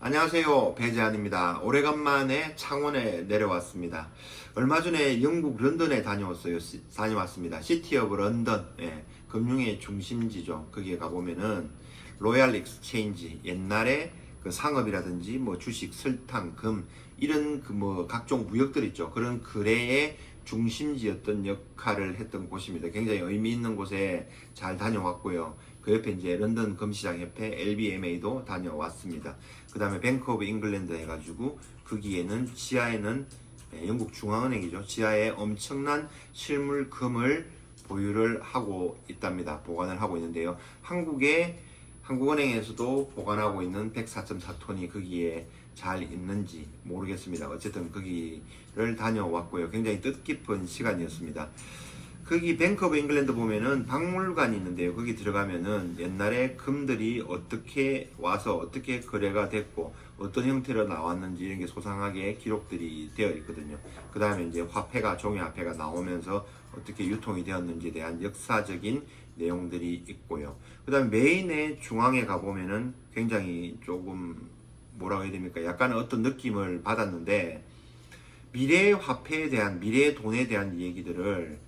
안녕하세요, 배재한입니다. 오래간만에 창원에 내려왔습니다. 얼마 전에 영국 런던에 다녀왔습니다. 시티 오브 런던, 금융의 중심지죠. 거기에 가보면은 로얄 익스체인지, 옛날에 그 상업이라든지 뭐 주식, 설탕, 금 이런 그 뭐 각종 무역들 있죠. 그런 거래의 중심지였던 역할을 했던 곳입니다. 굉장히 의미 있는 곳에 잘 다녀왔고요. 그 옆에 이제 런던 금시장 옆에 LBMA도 다녀왔습니다. 그 다음에 뱅크 오브 잉글랜드 해가지고 거기에는 지하에는 영국 중앙은행이죠. 지하에 엄청난 실물금을 보유를 하고 있답니다. 보관을 하고 있는데요. 한국은행에서도 보관하고 있는 104.4톤이 거기에 잘 있는지 모르겠습니다. 어쨌든 거기를 다녀왔고요. 굉장히 뜻깊은 시간이었습니다. 거기 뱅크 오브 잉글랜드 보면은 박물관이 있는데요. 거기 들어가면은 옛날에 금들이 어떻게 와서 어떻게 거래가 됐고 어떤 형태로 나왔는지 이런 게 소상하게 기록들이 되어 있거든요. 그 다음에 이제 종이 화폐가 나오면서 어떻게 유통이 되었는지에 대한 역사적인 내용들이 있고요. 그 다음에 메인의 중앙에 가보면은 굉장히 조금 뭐라고 해야 됩니까? 약간 어떤 느낌을 받았는데 미래의 화폐에 대한, 미래의 돈에 대한 얘기들을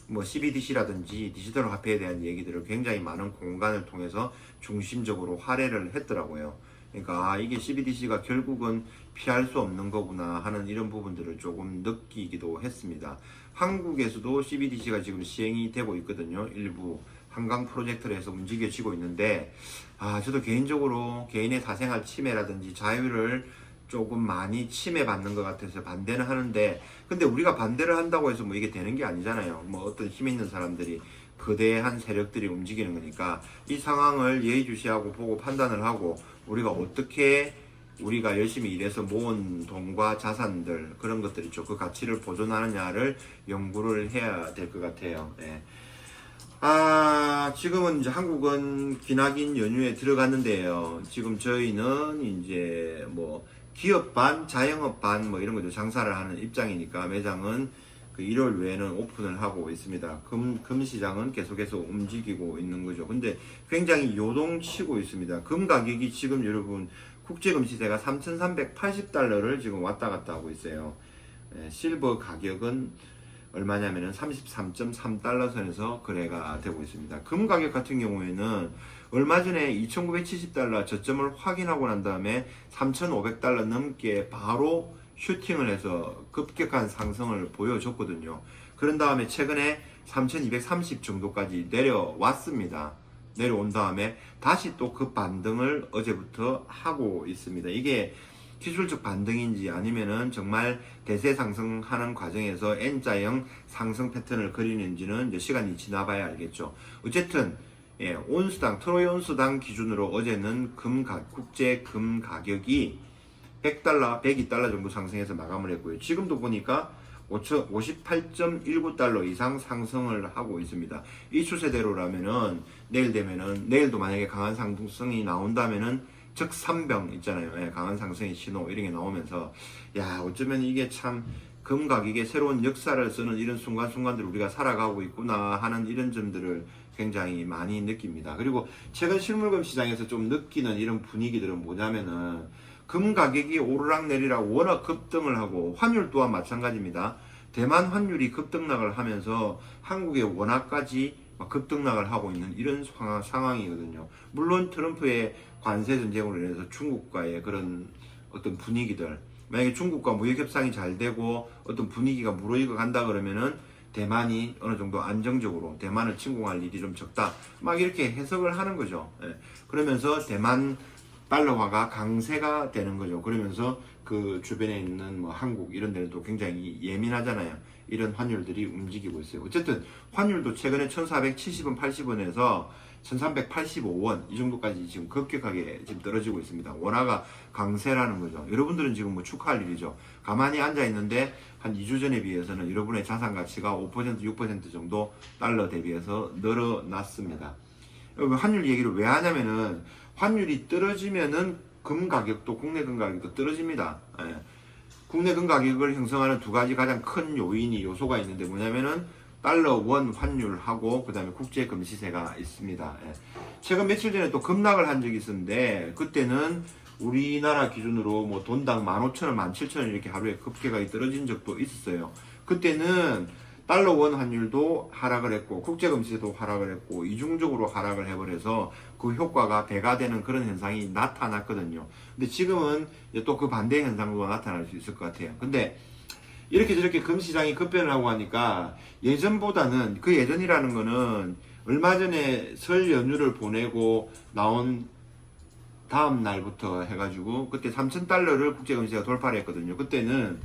뭐 CBDC라든지 디지털 화폐에 대한 얘기들을 굉장히 많은 공간을 통해서 중심적으로 할애를 했더라고요. 그러니까 이게 CBDC가 결국은 피할 수 없는 거구나 하는 이런 부분들을 조금 느끼기도 했습니다. 한국에서도 CBDC가 지금 시행이 되고 있거든요. 일부 한강 프로젝트를 해서 움직여지고 있는데 저도 개인적으로 개인의 사생활 침해라든지 자유를 조금 많이 침해받는 것 같아서 반대는 하는데, 근데 우리가 반대를 한다고 해서 뭐 이게 되는 게 아니잖아요. 뭐 어떤 힘 있는 사람들이, 거대한 세력들이 움직이는 거니까 이 상황을 예의주시하고 보고 판단을 하고 우리가 어떻게 우리가 열심히 일해서 모은 돈과 자산들, 그런 것들 있죠. 그 가치를 보존하느냐를 연구를 해야 될 것 같아요. 지금은 이제 한국은 기나긴 연휴에 들어갔는데요. 지금 저희는 이제 뭐 기업 반, 자영업 반 뭐 이런 거죠. 장사를 하는 입장이니까 매장은 그 1월 외에는 오픈을 하고 있습니다. 금시장은 계속해서 움직이고 있는 거죠. 근데 굉장히 요동치고 있습니다. 금 가격이 지금 여러분 국제금시세가 3,380달러를 지금 왔다 갔다 하고 있어요. 실버 가격은 얼마냐면은 33.3달러 선에서 거래가 되고 있습니다. 금 가격 같은 경우에는 얼마 전에 2,970달러 저점을 확인하고 난 다음에 3,500달러 넘게 바로 슈팅을 해서 급격한 상승을 보여줬거든요. 그런 다음에 최근에 3,230 정도까지 내려왔습니다. 내려온 다음에 다시 또 그 반등을 어제부터 하고 있습니다. 이게 기술적 반등인지 아니면은 정말 대세 상승하는 과정에서 N자형 상승 패턴을 그리는지는 이제 시간이 지나봐야 알겠죠. 어쨌든 온수당, 트로이 온수당 기준으로 어제는 국제 금 가격이 100달러, 102달러 정도 상승해서 마감을 했고요. 지금도 보니까 58.19달러 이상 상승을 하고 있습니다. 이 추세대로라면은 내일도 만약에 강한 상승이 나온다면은 적산병 있잖아요. 강한 상승의 신호 이런 게 나오면서 어쩌면 이게 참 금 가격에 새로운 역사를 쓰는 이런 순간순간들 우리가 살아가고 있구나 하는 이런 점들을 굉장히 많이 느낍니다. 그리고 최근 실물금 시장에서 좀 느끼는 이런 분위기들은 뭐냐면은 금 가격이 오르락내리락 워낙 급등을 하고 환율 또한 마찬가지입니다. 대만 환율이 급등락을 하면서 한국의 원화까지 급등락을 하고 있는 이런 상황이거든요. 물론 트럼프의 관세 전쟁으로 인해서 중국과의 그런 어떤 분위기들, 만약에 중국과 무역 협상이 잘 되고 어떤 분위기가 무르익어 간다 그러면은 대만이 어느 정도 안정적으로 대만을 침공할 일이 좀 적다, 막 이렇게 해석을 하는 거죠. 그러면서 대만 달러화가 강세가 되는 거죠. 그러면서 그 주변에 있는 뭐 한국 이런 데는 또 굉장히 예민하잖아요. 이런 환율들이 움직이고 있어요. 어쨌든 환율도 최근에 1470원, 80원에서 1385원 이 정도까지 지금 급격하게 지금 떨어지고 있습니다. 원화가 강세라는 거죠. 여러분들은 지금 뭐 축하할 일이죠. 가만히 앉아 있는데 한 2주 전에 비해서는 여러분의 자산 가치가 5%, 6% 정도 달러 대비해서 늘어났습니다. 환율 얘기를 왜 하냐면은 환율이 떨어지면은 금 가격도, 국내 금 가격도 떨어집니다. 국내 금 가격을 형성하는 두 가지 가장 큰 요소가 있는데 뭐냐면은 달러 원 환율하고 그 다음에 국제 금 시세가 있습니다. 최근 며칠 전에 또 급락을 한 적이 있었는데 그때는 우리나라 기준으로 뭐 돈당 15,000원, 17,000원 이렇게 하루에 급격하게 떨어진 적도 있었어요. 그때는 달러 원 환율도 하락을 했고 국제금시도 하락을 했고 이중적으로 하락을 해버려서 그 효과가 배가 되는 그런 현상이 나타났거든요. 근데 지금은 또 그 반대 현상도 나타날 수 있을 것 같아요. 근데 이렇게 저렇게 금시장이 급변을 하고 하니까 예전보다는, 그 예전이라는 거는 얼마 전에 설 연휴를 보내고 나온 다음 날부터 해가지고 그때 3,000달러를 국제금시가 돌파를 했거든요. 그때는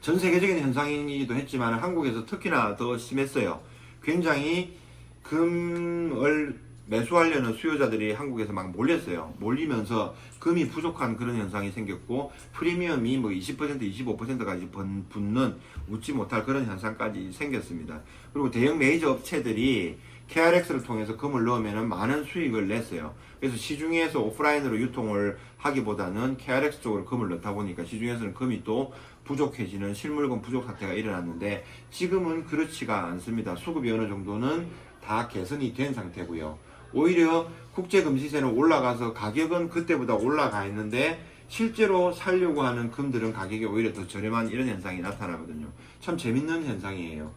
전 세계적인 현상이기도 했지만 한국에서 특히나 더 심했어요. 굉장히 금을 매수하려는 수요자들이 한국에서 막 몰렸어요. 몰리면서 금이 부족한 그런 현상이 생겼고 프리미엄이 뭐 20%, 25%까지 붙는 웃지 못할 그런 현상까지 생겼습니다. 그리고 대형 메이저 업체들이 KRX를 통해서 금을 넣으면 많은 수익을 냈어요. 그래서 시중에서 오프라인으로 유통을 하기보다는 KRX 쪽으로 금을 넣다 보니까 시중에서는 금이 또 부족해지는 실물금 부족 사태가 일어났는데 지금은 그렇지가 않습니다. 수급이 어느 정도는 다 개선이 된 상태고요. 오히려 국제금시세는 올라가서 가격은 그때보다 올라가 있는데 실제로 살려고 하는 금들은 가격이 오히려 더 저렴한 이런 현상이 나타나거든요. 참 재밌는 현상이에요.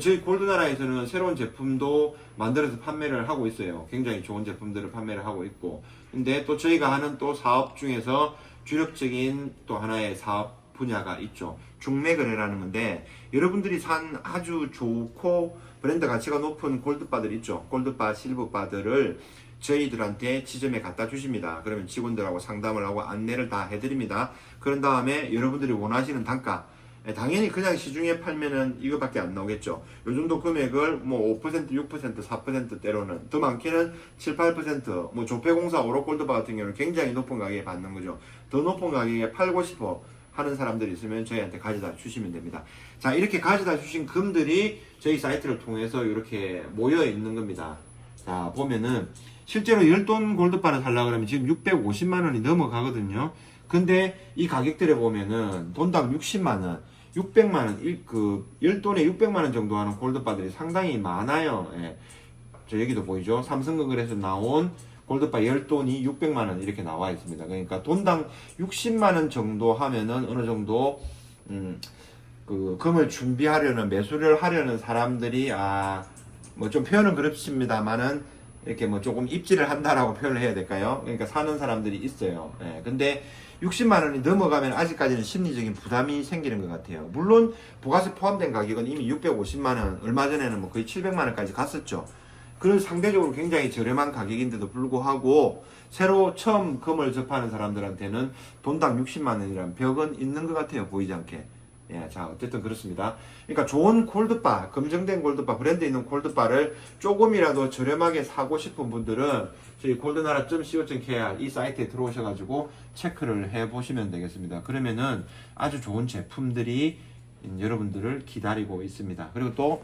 저희 골드나라에서는 새로운 제품도 만들어서 판매를 하고 있어요. 굉장히 좋은 제품들을 판매를 하고 있고, 근데 또 저희가 하는 또 사업 중에서 주력적인 또 하나의 사업 분야가 있죠. 중매거래라는 건데, 여러분들이 산 아주 좋고 브랜드 가치가 높은 골드바들 있죠. 골드바, 실버바들을 저희들한테 지점에 갖다 주십니다. 그러면 직원들하고 상담을 하고 안내를 다 해드립니다. 그런 다음에 여러분들이 원하시는 단가, 당연히 그냥 시중에 팔면은 이거밖에 안 나오겠죠. 요 정도 금액을 뭐 5%, 6%, 4% 때로는, 더 많게는 7, 8%, 뭐 조폐공사 오로골드바 같은 경우는 굉장히 높은 가격에 받는 거죠. 더 높은 가격에 팔고 싶어 하는 사람들이 있으면 저희한테 가져다 주시면 됩니다. 자, 이렇게 가져다 주신 금들이 저희 사이트를 통해서 이렇게 모여 있는 겁니다. 자, 보면은 실제로 10돈 골드바를 살려고 그러면 지금 650만원이 넘어가거든요. 근데 이 가격들에 보면은 돈당 60만원, 600만원, 그 10돈에 600만원 정도 하는 골드바들이 상당히 많아요. 예. 저 여기도 보이죠? 삼성건설에서 나온 골드바 10돈이 600만원 이렇게 나와 있습니다. 그러니까 돈당 60만원 정도 하면은 어느 정도, 그 금을 준비하려는, 매수를 하려는 사람들이, 뭐 좀 표현은 그렇습니다만은 이렇게 뭐 조금 입지를 한다라고 표현을 해야 될까요? 그러니까 사는 사람들이 있어요. 예. 근데 60만원이 넘어가면 아직까지는 심리적인 부담이 생기는 것 같아요. 물론 부가세 포함된 가격은 이미 650만원, 얼마 전에는 뭐 거의 700만원까지 갔었죠. 그런 상대적으로 굉장히 저렴한 가격인데도 불구하고 새로 처음 금을 접하는 사람들한테는 돈당 60만원이라는 벽은 있는 것 같아요. 보이지 않게. 예, 자, 어쨌든 그렇습니다. 그러니까 좋은 골드바, 검증된 골드바, 브랜드 있는 골드바를 조금이라도 저렴하게 사고 싶은 분들은 저희 골드나라.co.kr 이 사이트에 들어오셔가지고 체크를 해보시면 되겠습니다. 그러면은 아주 좋은 제품들이 여러분들을 기다리고 있습니다. 그리고 또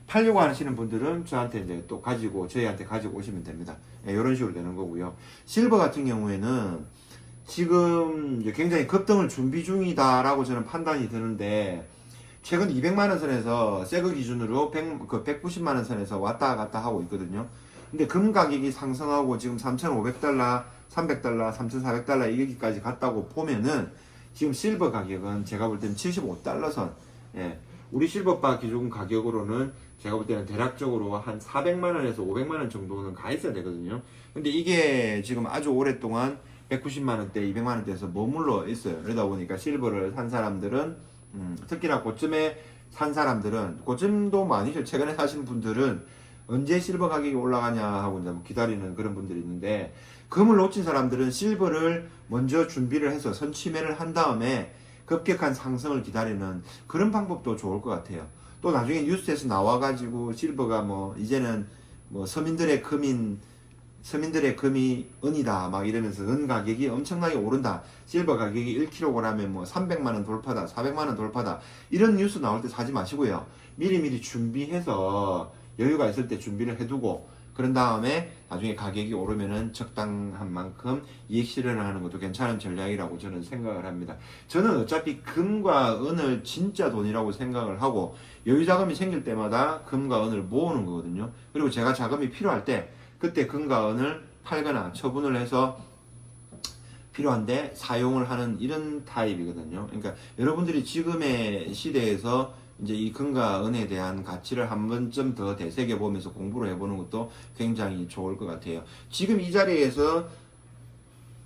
팔려고 하시는 분들은 저한테 이제 또 저희한테 가지고 오시면 됩니다. 예, 이런 식으로 되는 거고요. 실버 같은 경우에는 지금 이제 굉장히 급등을 준비 중이다라고 저는 판단이 드는데, 최근 200만원 선에서 새거 기준으로 190만원 선에서 왔다 갔다 하고 있거든요. 근데 금 가격이 상승하고 지금 3,500달러, 300달러, 3,400달러 여기까지 갔다고 보면은 지금 실버 가격은 제가 볼 때는 75달러 선, 예, 우리 실버바 기준 가격으로는 제가 볼 때는 대략적으로 한 400만원에서 500만원 정도는 가 있어야 되거든요. 근데 이게 지금 아주 오랫동안 190만원대, 200만원대에서 머물러 있어요. 그러다 보니까 실버를 산 사람들은, 특히나 고점에 산 사람들은, 고점도 많이죠. 최근에 사신 분들은 언제 실버 가격이 올라가냐 하고 이제 기다리는 그런 분들이 있는데, 금을 놓친 사람들은 실버를 먼저 준비를 해서 선취매를 한 다음에 급격한 상승을 기다리는 그런 방법도 좋을 것 같아요. 또 나중에 뉴스에서 나와가지고 실버가 뭐 이제는 뭐 서민들의 금이 은이다 막 이러면서 은 가격이 엄청나게 오른다, 실버 가격이 1kg에 뭐 300만원 돌파다, 400만원 돌파다, 이런 뉴스 나올 때 사지 마시고요. 미리미리 준비해서 여유가 있을 때 준비를 해두고, 그런 다음에 나중에 가격이 오르면은 적당한 만큼 이익 실현을 하는 것도 괜찮은 전략이라고 저는 생각을 합니다. 저는 어차피 금과 은을 진짜 돈이라고 생각을 하고 여유 자금이 생길 때마다 금과 은을 모으는 거거든요. 그리고 제가 자금이 필요할 때 그때 금과 은을 팔거나 처분을 해서 필요한데 사용을 하는 이런 타입이거든요. 그러니까 여러분들이 지금의 시대에서 이제 이 금과 은에 대한 가치를 한 번쯤 더 되새겨 보면서 공부를 해보는 것도 굉장히 좋을 것 같아요. 지금 이 자리에서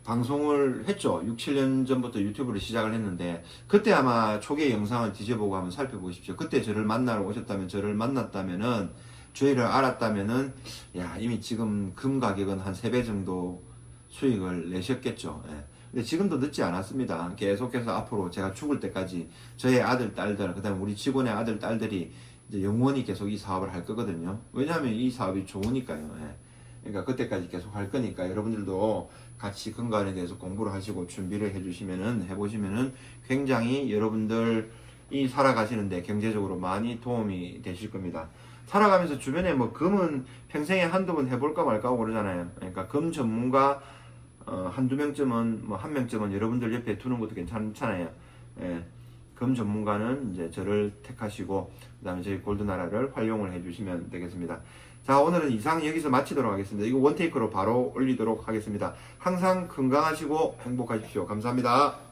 방송을 했죠. 6, 7년 전부터 유튜브를 시작을 했는데 그때 아마 초기의 영상을 뒤져보고 한번 살펴보십시오. 그때 저를 만나러 오셨다면, 저를 만났다면은, 저희를 알았다면은 야, 이미 지금 금 가격은 한 3배 정도 수익을 내셨겠죠. 예. 근데 지금도 늦지 않았습니다. 계속해서 앞으로 제가 죽을 때까지 저의 아들, 딸들, 그 다음에 우리 직원의 아들, 딸들이 이제 영원히 계속 이 사업을 할 거거든요. 왜냐하면 이 사업이 좋으니까요. 예. 그러니까 그때까지 계속 할 거니까 여러분들도 같이 건강에 대해서 공부를 하시고 준비를 해보시면은 굉장히 여러분들이 살아가시는데 경제적으로 많이 도움이 되실 겁니다. 살아가면서 주변에 뭐 금은 평생에 한두 번 해볼까 말까 하고 그러잖아요. 그러니까 금 전문가 한두 명쯤은, 뭐 한 명쯤은 여러분들 옆에 두는 것도 괜찮잖아요. 예. 금 전문가는 이제 저를 택하시고 그 다음에 저희 골드나라를 활용을 해주시면 되겠습니다. 자, 오늘은 이상 여기서 마치도록 하겠습니다. 이거 원테이크로 바로 올리도록 하겠습니다. 항상 건강하시고 행복하십시오. 감사합니다.